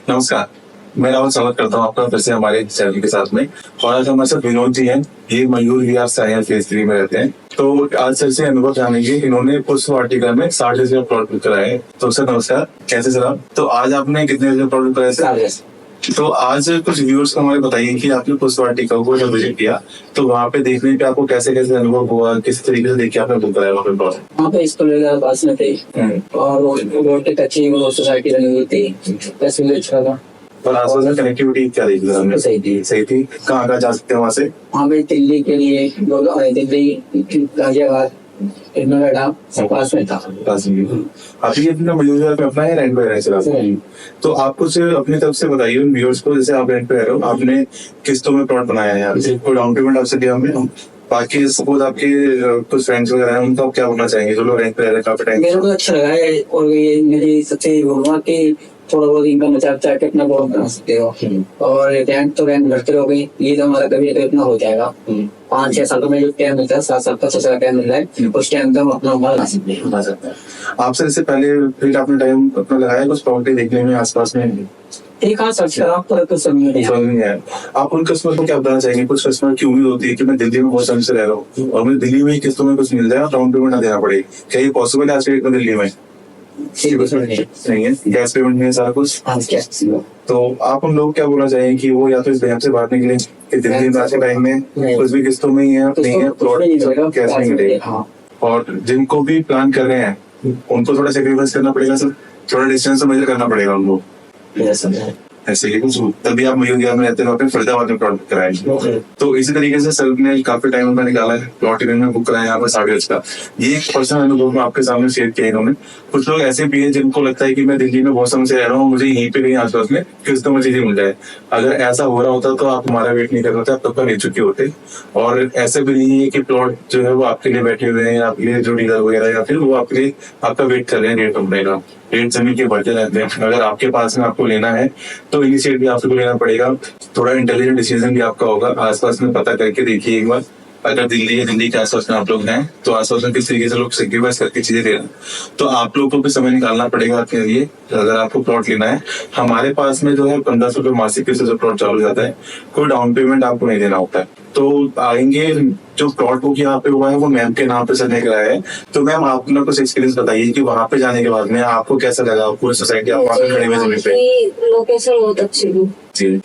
नमस्कार, मैं राहुल स्वागत करता हूँ आपका फिर से हमारे चैनल के साथ में। और आज हमारे साथ विनोद जी हैं। ये मयूर विहार साइंस फेज 3 में रहते हैं। तो आज सर से अनुभव जानेंगे। इन्होंने पुष्प वाटिका में 60 से प्लॉट बुक कराए हैं। तो सर नमस्कार, कैसे सर आप? तो आज आपने कितने प्लॉट बुक कराए सर? तो आज कुछ व्यूअर्स को हमें बताइए कि आपने पुष्प वाटिका को जब विजिट किया तो वहाँ पे देखने पे आपको कैसे कैसे अनुभव हुआ, किस तरीके से देखिए आपने बुक कराया वहाँ पे प्लॉट? वहाँ पे स्कूल वगैरह पास में थे और रोड पे कच्ची सोसाइटी बनी हुई थी, बस मुझे अच्छा लगा। और आसपास में कनेक्टिविटी क्या देखी हमने? सही थी। कहाँ जा सकते हैं वहाँ से? वहाँ पे दिल्ली के लिए दिल्ली गाजियाबाद नोएडा सब पास में था। आप ये अपना मयूर विहार पे अपना है रेंट पे रह चला? तो आप कुछ अपनी तरफ से बताइए उन व्यूअर्स को, जैसे आप रेंट पे रह रहे हो, आपने किस्तों में प्लॉट बनाया है यहाँ से, कोई डाउन पेमेंट आपसे दिया हमने? बाकी सपोज आपके कुछ फ्रेंड्स वगैरह हैं, उनको आप क्या बोलना चाहेंगे जो लोग रेंट पे रह रहे हैं काफी टाइम? मेरे को अच्छा लगा है और ये मेरी सबसे बोलूँगा कि थोड़ा बहुत इनकम बचा के अपना बहुत बना सकते हो। और रेंट तो रेंट भरते रहोगे, ये तो हमारा कभी इतना हो जाएगा। 5-6 साल में जो टाइम मिलता है, 7 साल का 6 साल टाइम मिल रहा है, उस टाइम तो हम अपना बना सकते हैं। आपसे इससे पहले फिर आपने टाइम अपना लगाया कुछ प्रॉपर्टी देखने में आसपास में? एक हाथ सर्च करा पर कुछ समझ नहीं आया। आप उन कस्टमर को क्या बताना चाहेंगे? कुछ कस्टमर की उम्मीद होती है कि मैं दिल्ली में बहुत समय से रह रहा हूँ और मुझे दिल्ली में ही किस्तों में कुछ मिल जाए, डाउन पेमेंट ना देना पड़े। क्या ये पॉसिबल है आज के डेट में दिल्ली में? नहीं है, कैश पेमेंट नहीं है सारा कुछ। तो आप उन लोग क्या बोलना चाहेंगे कि वो या तो इस बैंक से बाहर निकले कि दिल्ली में आज के टाइम में कुछ भी किस्तों में ही है, नहीं है, प्लॉट कैश नहीं मिलेगा। और जिनको भी प्लान कर रहे हैं उनको थोड़ा सेक्रीफाइस करना पड़ेगा सर, थोड़ा डिस्टेंस मेजर करना पड़ेगा उनको। ऐसे ही कुछ तभी आप मयूर विहार में रहते हैं, फरीदाबाद में प्लॉट कराए। तो इसी तरीके से सर ने काफी टाइम में निकाला है, प्लॉट में बुक कराया यहाँ पर 60 का। ये एक पर्सनल अनुभव में आपके सामने शेयर किया इन्होंने। कुछ लोग ऐसे भी हैं जिनको लगता है कि मैं दिल्ली में बहुत समय से रह रहा हूँ, मुझे यहीं पे कहीं आसपास में किस्तों में चीजें मिल जाए। अगर ऐसा हो रहा होता तो आप हमारा वेट नहीं कर रहे थे, आप तब तक ले चुके होते। और ऐसे भी नहीं है कि प्लॉट जो है वो आपके लिए बैठे हुए हैं, आपके लिए जो डीलर वगैरह या फिर वो आपके लिए आपका वेट कर रहे हैं रेट कंपनी का। रेट जमीन के बढ़ते रहते हैं। अगर आपके पास में आपको लेना है तो इनिशिएट भी आपको लेना पड़ेगा, थोड़ा इंटेलिजेंट डिसीजन भी आपका होगा। आसपास में पता करके देखिए एक बार, अगर दिल्ली है, दिल्ली के आसपास में आप लोग हैं तो आसपास में किस तरीके से लोग सेक्रीफाइस करके चीजें दे रहे हैं, तो आप लोग को भी समय निकालना पड़ेगा आपके लिए। अगर आपको प्लॉट लेना है, हमारे पास में जो है 1500 रुपये मासिक किस्त से प्लॉट चालू जाता है, कोई डाउन पेमेंट आपको नहीं देना होता है। तो आएंगे जो प्लॉट बुक यहाँ पे हुआ है वो मैम के नाम पे सर ने कराया है। तो मैम आप अपना कुछ एक्सपीरियंस बताइए कि वहाँ पे जाने के बाद में आपको कैसा लगा, पूरी सोसाइटी आप वहाँ पे खड़े हुए जमीन पे? लोकेशन बहुत अच्छी थी,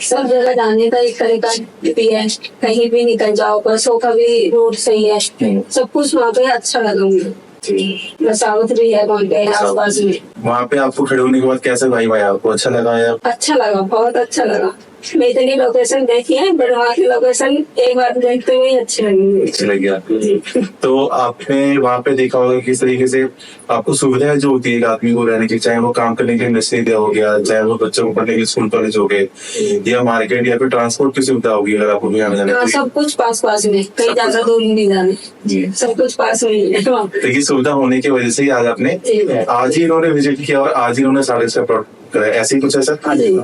सब जगह जाने का एक तरीका भी है, कहीं भी निकल जाओ, बसों का भी रोड सही है, सब कुछ वहाँ पे अच्छा लगा मुझे। बसावत भी है वहाँ पे आसपास में। वहाँ पे आपको खड़े होने के बाद कैसा भाई आपको अच्छा लगा या? अच्छा लगा, बहुत अच्छा लगा। मैं इतनी लोकेशन देखी है, बट वहाँ की लोकेशन एक बार देखते हुए अच्छी लगी आपको। तो आपने वहाँ पे देखा होगा किस तरीके से आपको सुविधाएं जो होती है एक आदमी को रहने की, चाहे वो काम करने के लिए इंडस्ट्री हो गया, चाहे वो बच्चों को पढ़ने के स्कूल कॉलेज हो गए, या मार्केट या फिर ट्रांसपोर्ट की सुविधा होगी अगर आपको आने जाने। सब कुछ पास में, कहीं ज्यादा दूर नहीं जाने, सब कुछ पास में है। तो ये सुविधा होने की वजह से ही आज ही इन्होंने विजिट किया और आज ही इन्होंने 60 प्लॉट कराया। ऐसे ही कुछ है सर?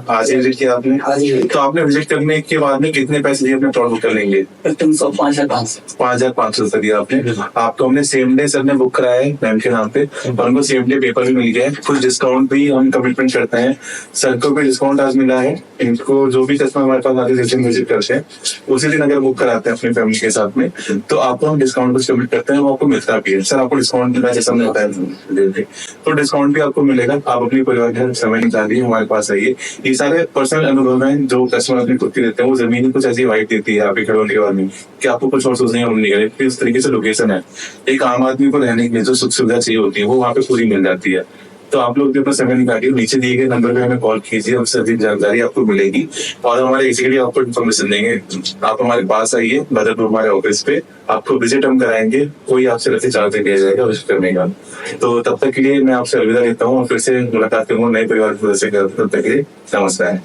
आज ही विजिट किया आपने? तो आपने विजिट करने के बाद में कितने पैसे दिए अपने प्लॉट बुक कर लेंगे? 5,500 दिया आपने। आपको हमने सेम डे सर ने बुक कराया है मैम के नाम पे, और उनको सेम डे पेपर भी मिल गया है। कुछ डिस्काउंट भी हम कमिटमेंट करते हैं, सर को भी डिस्काउंट आज मिला है। इनको जो भी कस्टमर हमारे पास आके विजिट करते हैं उसी दिन अगर बुक कराते हैं अपनी फैमिली के साथ में, तो आपको हम डिस्काउंट कुछ कमिट करते हैं, वो आपको मिलता भी है। सर आपको डिस्काउंट मिला जैसा हमने बताया, तो डिस्काउंट भी आपको मिलेगा। आप अपनी परिवार के समय निकालिए, हमारे पास आइए। ये सारे पर्सनल अनुभव हैं जो कस्टमर अपनी खुद की देते हैं। वो जमीन कुछ ऐसी वाइट देती है आपके खड़े होने के बाद में कि आपको कुछ और सोचने का नहीं करे। इस तरीके से लोकेशन है, एक आम आदमी को रहने के लिए जो सुख सुविधा चाहिए होती है वो वहाँ पे पूरी मिल जाती है। तो आप लोग भी अपना समय निकालिए, नीचे दिए गए नंबर पे हमें कॉल कीजिए, उससे अधिक जानकारी आपको मिलेगी और हमारे एग्जीक्यूटिव आपको इन्फॉर्मेशन देंगे। आप हमारे पास आइए बदरपुर हमारे ऑफिस पे, आपको विजिट हम कराएंगे, कोई आपसे रसीद चार्ज नहीं दिया जाएगा विजिट करने का। तो तब तक के लिए मैं आपसे अलविदा लेता हूँ और फिर से मुलाकात करूंगा नए परिवार के सदस्य। तब तक के लिए नमस्कार।